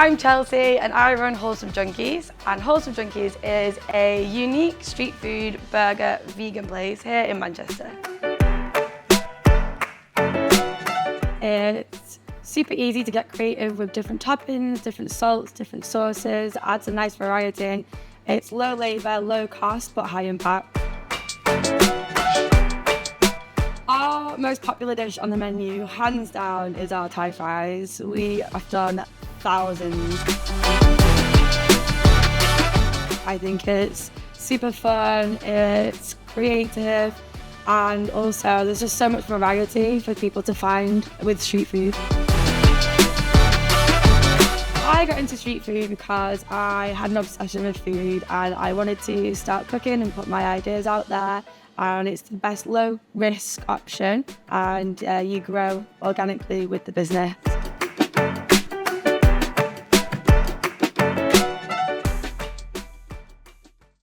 I'm Chelsea and I run Wholesome Junkies, and Wholesome Junkies is a unique street food, burger, vegan place here in Manchester. It's super easy to get creative with different toppings, different salts, different sauces, adds a nice variety. It's low labour, low cost, but high impact. Our most popular dish on the menu, hands down, is our Thai fries. We have done thousands. I think it's super fun, it's creative, and also there's just so much variety for people to find with street food. I got into street food because I had an obsession with food and I wanted to start cooking and put my ideas out there, and it's the best low risk option, and you grow organically with the business.